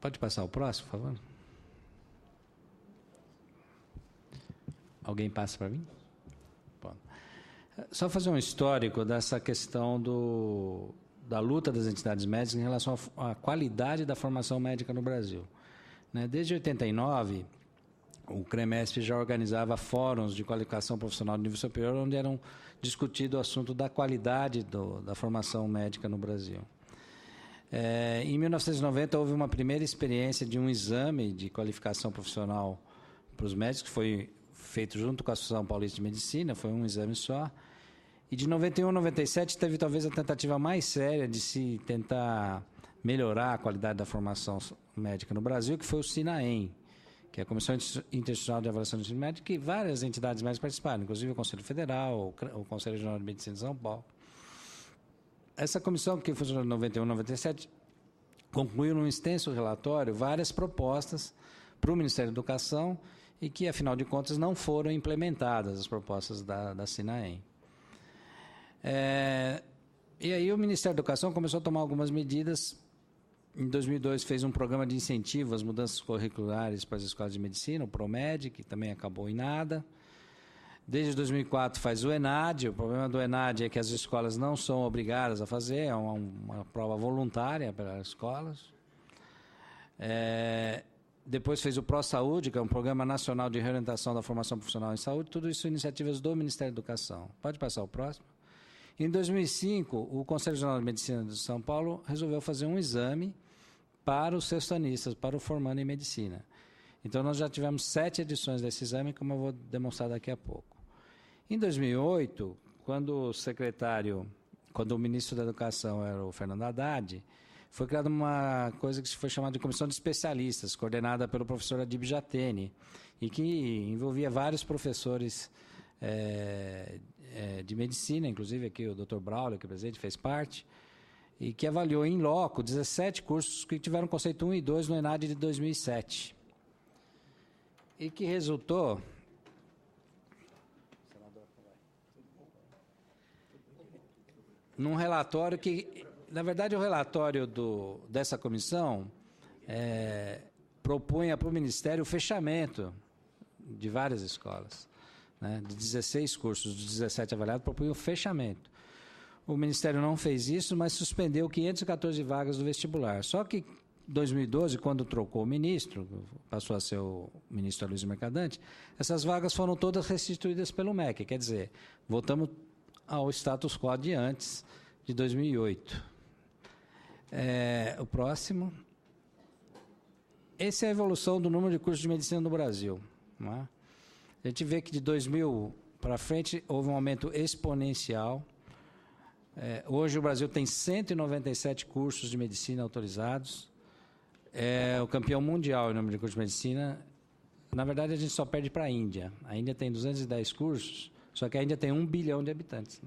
Pode passar o próximo, por favor? Alguém passa para mim? Bom. Só fazer um histórico dessa questão da luta das entidades médicas em relação à qualidade da formação médica no Brasil. Desde 89, o CREMESP já organizava fóruns de qualificação profissional de nível superior, onde eram discutido o assunto da qualidade da formação médica no Brasil. Em 1990, houve uma primeira experiência de um exame de qualificação profissional para os médicos, que foi feito junto com a Associação Paulista de Medicina, foi um exame só. E de 91 a 97 teve talvez a tentativa mais séria de se tentar melhorar a qualidade da formação médica no Brasil, que foi o SINAEM, que é a Comissão Interinstitucional de Avaliação do Ensino Médico, que várias entidades médicas participaram, inclusive o Conselho Federal, o Conselho Regional de Medicina de São Paulo. Essa comissão, que funcionou em 91 a 97, concluiu num extenso relatório várias propostas para o Ministério da Educação e que, afinal de contas, não foram implementadas as propostas da SINAEM. E aí o Ministério da Educação começou a tomar algumas medidas. Em 2002 fez um programa de incentivo às mudanças curriculares para as escolas de medicina, o PROMED, que também acabou em nada. Desde 2004 faz o ENAD. O problema do ENAD é que as escolas não são obrigadas a fazer, é uma prova voluntária para as escolas. Depois fez o ProSaúde, que é um Programa Nacional de Reorientação da Formação Profissional em Saúde. Tudo isso iniciativas do Ministério da Educação. Pode passar o próximo. Em 2005, o Conselho Regional de Medicina de São Paulo resolveu fazer um exame para os sextanistas, para o formando em medicina. Então, nós já tivemos 7 edições desse exame, como eu vou demonstrar daqui a pouco. Em 2008, quando o ministro da Educação era o Fernando Haddad, foi criada uma coisa que foi chamada de Comissão de Especialistas, coordenada pelo professor Adib Jatene, e que envolvia vários professores de medicina, inclusive aqui o Dr. Braulio, que é presidente, fez parte, e que avaliou em loco 17 cursos que tiveram conceito 1 e 2 no ENAD de 2007. E que resultou num relatório que, na verdade, o relatório dessa comissão propunha para o Ministério o fechamento de várias escolas. De 16 cursos, dos 17 avaliados, propunha o fechamento. O Ministério não fez isso, mas suspendeu 514 vagas do vestibular. Só que em 2012, quando trocou o ministro, passou a ser o ministro Aloysio Mercadante, essas vagas foram todas restituídas pelo MEC, quer dizer, voltamos ao status quo de antes, de 2008. O próximo. Essa é a evolução do número de cursos de medicina no Brasil. Não é? A gente vê que de 2000 para frente houve um aumento exponencial. Hoje o Brasil tem 197 cursos de medicina autorizados. É o campeão mundial em número de cursos de medicina. Na verdade, a gente só perde para a Índia. A Índia tem 210 cursos, só que a Índia tem 1 bilhão de habitantes.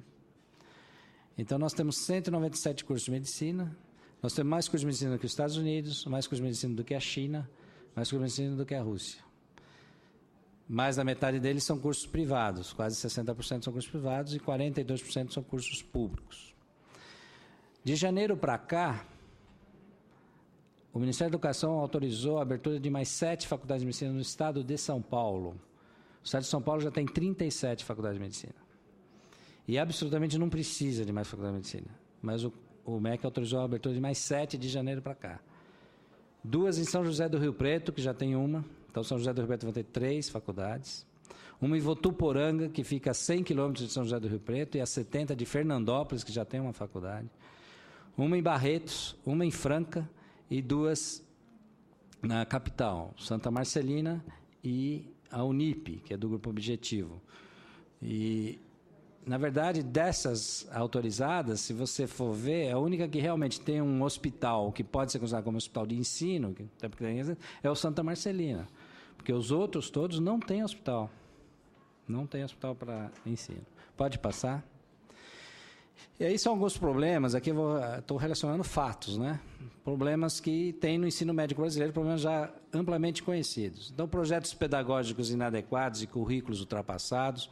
Então, nós temos 197 cursos de medicina. Nós temos mais cursos de medicina do que os Estados Unidos, mais cursos de medicina do que a China, mais cursos de medicina do que a Rússia. Mais da metade deles são cursos privados, quase 60% são cursos privados e 42% são cursos públicos. De janeiro para cá, o Ministério da Educação autorizou a abertura de mais 7 faculdades de medicina no estado de São Paulo. O estado de São Paulo já tem 37 faculdades de medicina. E absolutamente não precisa de mais faculdade de medicina. Mas o MEC autorizou a abertura de mais 7 de janeiro para cá. 2 em São José do Rio Preto, que já tem uma. Então, São José do Rio Preto vai ter 3 faculdades. Uma em Votuporanga, que fica a 100 quilômetros de São José do Rio Preto, e a 70 de Fernandópolis, que já tem uma faculdade. Uma em Barretos, uma em Franca e 2 na capital, Santa Marcelina e a Unip, que é do Grupo Objetivo. E, na verdade, dessas autorizadas, se você for ver, a única que realmente tem um hospital que pode ser considerado como hospital de ensino, é o Santa Marcelina. Porque os outros todos não têm hospital. Não tem hospital para ensino. Pode passar. E aí são alguns problemas, aqui eu estou relacionando fatos, né? Problemas que tem no ensino médico brasileiro, problemas já amplamente conhecidos. Então, projetos pedagógicos inadequados e currículos ultrapassados,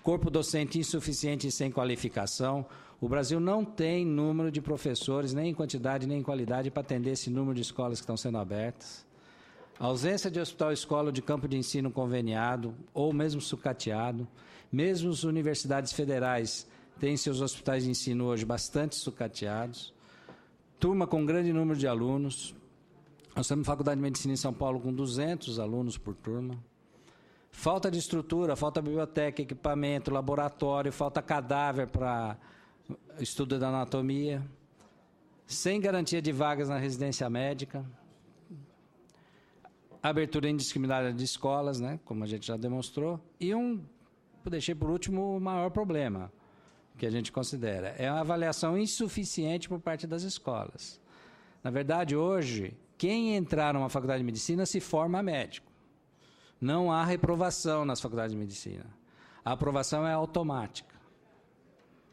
corpo docente insuficiente e sem qualificação, O Brasil não tem número de professores, nem em quantidade, nem em qualidade, para atender esse número de escolas que estão sendo abertas. A ausência de hospital-escola ou de campo de ensino conveniado, ou mesmo sucateado. Mesmo as universidades federais têm seus hospitais de ensino hoje bastante sucateados. Turma com grande número de alunos. Nós temos Faculdade de Medicina em São Paulo com 200 alunos por turma. Falta de estrutura, falta biblioteca, equipamento, laboratório, falta cadáver para estudo da anatomia. Sem garantia de vagas na residência médica. Abertura indiscriminada de escolas, né, como a gente já demonstrou. E deixei por último o maior problema que a gente considera. É a avaliação insuficiente por parte das escolas. Na verdade, hoje, quem entrar numa faculdade de medicina se forma médico. Não há reprovação nas faculdades de medicina. A aprovação é automática.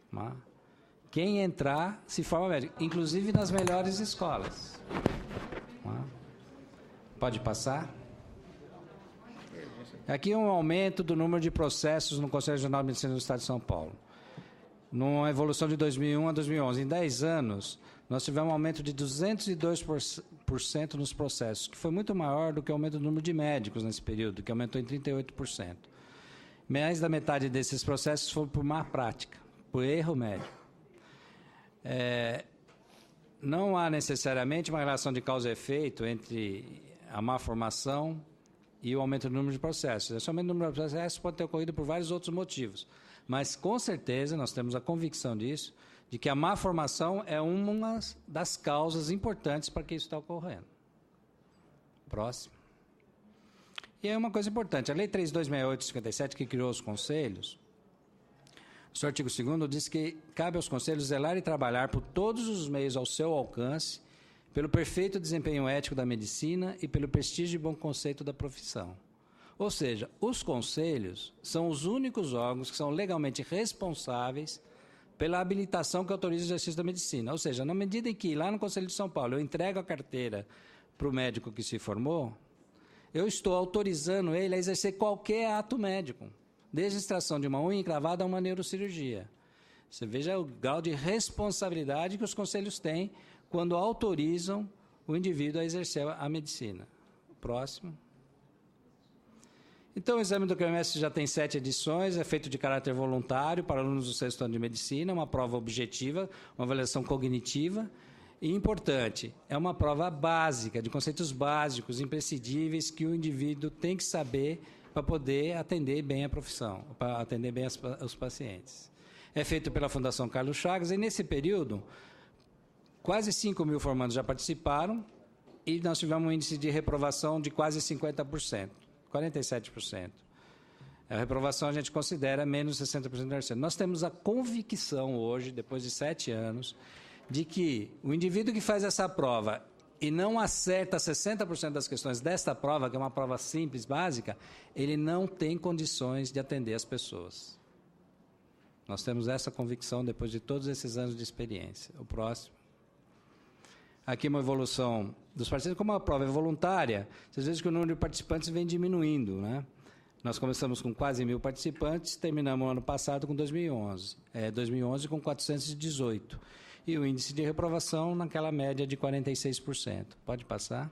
Tá? Quem entrar se forma médico, inclusive nas melhores escolas. Tá? Pode passar? Aqui um aumento do número de processos no Conselho Regional de Medicina do Estado de São Paulo. Numa evolução de 2001 a 2011. Em 10 anos, nós tivemos um aumento de 202% nos processos, que foi muito maior do que o aumento do número de médicos nesse período, que aumentou em 38%. Mais da metade desses processos foram por má prática, por erro médico. Não há necessariamente uma relação de causa e efeito entre a má formação e o aumento do número de processos. Esse aumento do número de processos pode ter ocorrido por vários outros motivos. Mas, com certeza, nós temos a convicção disso, de que a má formação é uma das causas importantes para que isso está ocorrendo. Próximo. E aí uma coisa importante, a Lei 3.268/57, que criou os conselhos, o seu artigo 2º diz que cabe aos conselhos zelar e trabalhar por todos os meios ao seu alcance, pelo perfeito desempenho ético da medicina e pelo prestígio e bom conceito da profissão. Ou seja, os conselhos são os únicos órgãos que são legalmente responsáveis pela habilitação que autoriza o exercício da medicina. Ou seja, na medida em que lá no Conselho de São Paulo eu entrego a carteira para o médico que se formou, eu estou autorizando ele a exercer qualquer ato médico, desde a extração de uma unha encravada a uma neurocirurgia. Você veja o grau de responsabilidade que os conselhos têm quando autorizam o indivíduo a exercer a medicina. Próximo. Então, o exame do CREMEStre já tem 7 edições, é feito de caráter voluntário para alunos do sexto ano de medicina, uma prova objetiva, uma avaliação cognitiva. E, importante, é uma prova básica, de conceitos básicos, imprescindíveis, que o indivíduo tem que saber para poder atender bem a profissão, para atender bem os pacientes. É feito pela Fundação Carlos Chagas, e nesse período, quase 5.000 formandos já participaram, e nós tivemos um índice de reprovação de quase 50%. 47%. A reprovação a gente considera menos 60%. Nós temos a convicção hoje, depois de 7 anos, de que o indivíduo que faz essa prova e não acerta 60% das questões desta prova, que é uma prova simples, básica, ele não tem condições de atender as pessoas. Nós temos essa convicção depois de todos esses anos de experiência. O próximo. Aqui uma evolução dos participantes. Como a prova é voluntária, vocês veem que o número de participantes vem diminuindo, né? Nós começamos com quase 1.000 participantes, terminamos o ano passado com 2011 com 418. E o índice de reprovação naquela média de 46%. Pode passar?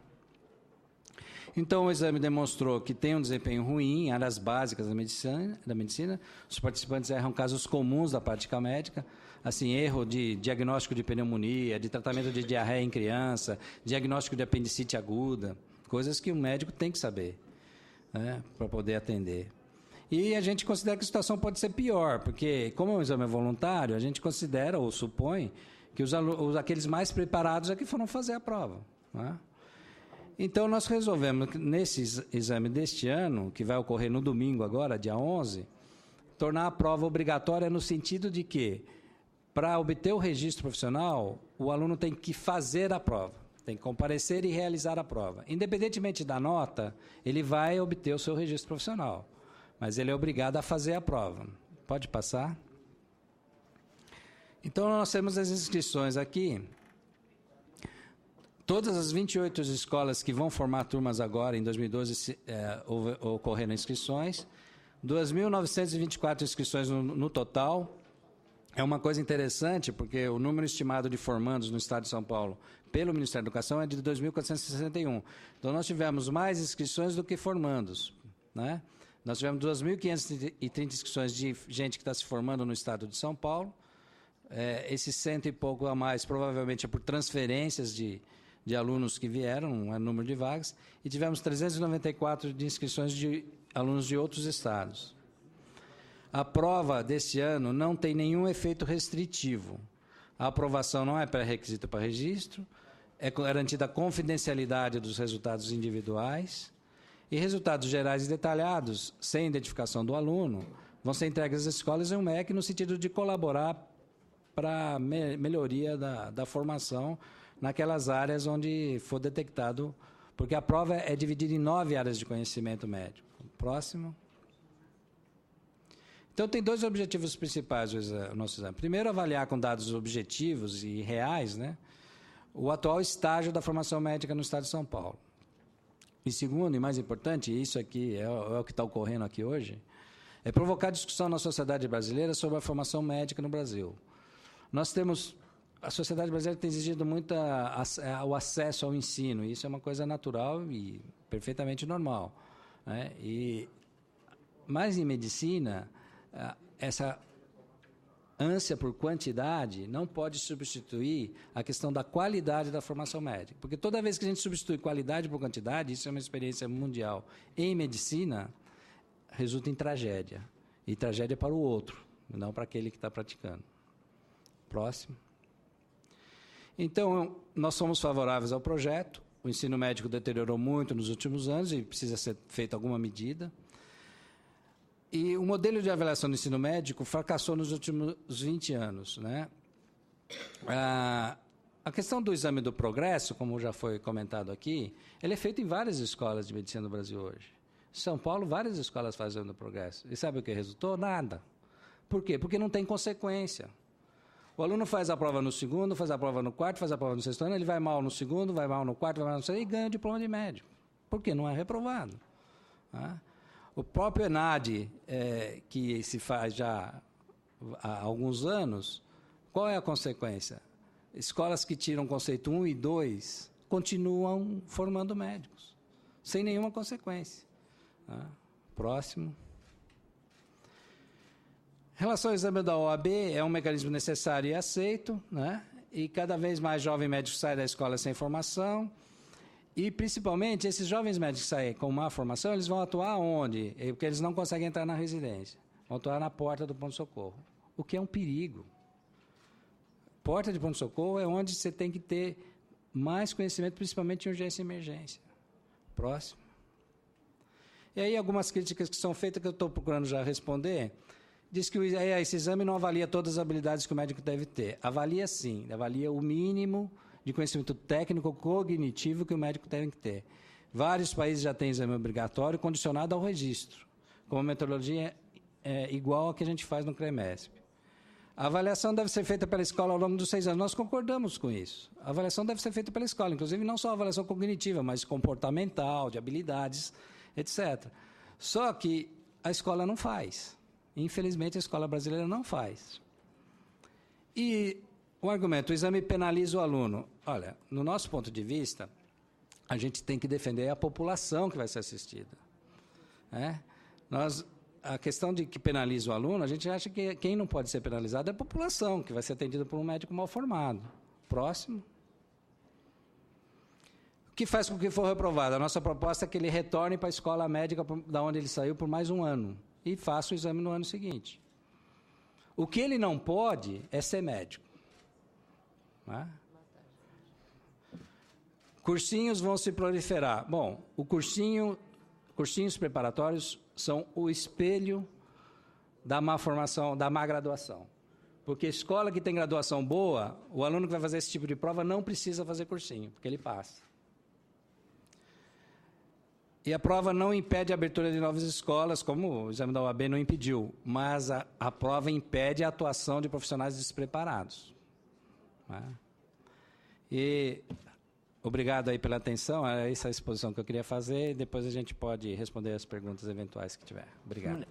Então, o exame demonstrou que tem um desempenho ruim em áreas básicas da medicina. Os participantes erram casos comuns da prática médica, assim, erro de diagnóstico de pneumonia, de tratamento de diarreia em criança, diagnóstico de apendicite aguda, coisas que o médico tem que saber, né, para poder atender. E a gente considera que a situação pode ser pior, porque, como o exame é voluntário, a gente considera ou supõe que aqueles mais preparados é que foram fazer a prova, né? Então, nós resolvemos, nesse exame deste ano, que vai ocorrer no domingo agora, dia 11, tornar a prova obrigatória no sentido de que, para obter o registro profissional, o aluno tem que fazer a prova, tem que comparecer e realizar a prova. Independentemente da nota, ele vai obter o seu registro profissional, mas ele é obrigado a fazer a prova. Pode passar? Então, nós temos as inscrições aqui. Todas as 28 escolas que vão formar turmas agora, em 2012, ocorreram inscrições. 2.924 inscrições no total. É uma coisa interessante, porque o número estimado de formandos no estado de São Paulo pelo Ministério da Educação é de 2.461. Então, nós tivemos mais inscrições do que formandos, né? Nós tivemos 2.530 inscrições de gente que está se formando no estado de São Paulo. Esses 100 e pouco a mais, provavelmente é por transferências de alunos que vieram, não é número de vagas, e tivemos 394 de inscrições de alunos de outros estados. A prova deste ano não tem nenhum efeito restritivo. A aprovação não é pré-requisito para registro, é garantida a confidencialidade dos resultados individuais, e resultados gerais e detalhados, sem identificação do aluno, vão ser entregues às escolas e ao MEC no sentido de colaborar para a melhoria da formação naquelas áreas onde for detectado, porque a prova é dividida em 9 áreas de conhecimento médico. Próximo. Então, tem 2 objetivos principais do nosso exame. Primeiro, avaliar com dados objetivos e reais, né, o atual estágio da formação médica no estado de São Paulo. E segundo, e mais importante, e isso aqui é o que está ocorrendo aqui hoje, é provocar discussão na sociedade brasileira sobre a formação médica no Brasil. A sociedade brasileira tem exigido muito o acesso ao ensino, e isso é uma coisa natural e perfeitamente normal, né? Mas em medicina, essa ânsia por quantidade não pode substituir a questão da qualidade da formação médica. Porque toda vez que a gente substitui qualidade por quantidade, isso é uma experiência mundial. Em medicina, resulta em tragédia. E tragédia para o outro, não para aquele que está praticando. Próximo. Então, nós somos favoráveis ao projeto. O ensino médico deteriorou muito nos últimos anos e precisa ser feita alguma medida. E o modelo de avaliação do ensino médico fracassou nos últimos 20 anos, né? A questão do exame do progresso, como já foi comentado aqui, ele é feito em várias escolas de medicina do Brasil hoje. Em São Paulo, várias escolas fazem o exame do progresso. E sabe o que resultou? Nada. Por quê? Porque não tem consequência. O aluno faz a prova no segundo, faz a prova no quarto, faz a prova no sexto ano, ele vai mal no segundo, vai mal no quarto, vai mal no sexto, e ganha o diploma de médico. Por quê? Não é reprovado. Tá? O próprio ENAD, que se faz já há alguns anos, qual é a consequência? Escolas que tiram conceito 1 e 2 continuam formando médicos, sem nenhuma consequência. Tá? Próximo. Em relação ao exame da OAB, é um mecanismo necessário e aceito, né? E cada vez mais jovem médico sai da escola sem formação. E, principalmente, esses jovens médicos que saem com má formação, eles vão atuar onde? Porque eles não conseguem entrar na residência. Vão atuar na porta do pronto-socorro, o que é um perigo. Porta de pronto-socorro é onde você tem que ter mais conhecimento, principalmente em urgência e emergência. Próximo. E aí, algumas críticas que são feitas, que eu estou procurando já responder. Diz que esse exame não avalia todas as habilidades que o médico deve ter. Avalia sim, avalia o mínimo de conhecimento técnico cognitivo que o médico tem que ter. Vários países já têm exame obrigatório condicionado ao registro, com uma metodologia igual a que a gente faz no CREMESP. A avaliação deve ser feita pela escola ao longo dos 6 anos. Nós concordamos com isso. A avaliação deve ser feita pela escola, inclusive não só a avaliação cognitiva, mas comportamental, de habilidades, etc. Só que a escola não faz. Infelizmente, a escola brasileira não faz. E o argumento, o exame penaliza o aluno. Olha, no nosso ponto de vista, a gente tem que defender a população que vai ser assistida. A questão de que penaliza o aluno, a gente acha que quem não pode ser penalizado é a população, que vai ser atendida por um médico mal formado. Próximo. O que faz com que for reprovado? A nossa proposta é que ele retorne para a escola médica da onde ele saiu por mais um ano e faça o exame no ano seguinte. O que ele não pode é ser médico. Cursinhos vão se proliferar. Bom, cursinhos preparatórios são o espelho da má formação, da má graduação. Porque escola que tem graduação boa, o aluno que vai fazer esse tipo de prova não precisa fazer cursinho, porque ele passa. E a prova não impede a abertura de novas escolas, como o exame da OAB não impediu, mas a prova impede a atuação de profissionais despreparados. E obrigado aí pela atenção, é essa a exposição que eu queria fazer, depois a gente pode responder as perguntas eventuais que tiver. Obrigado.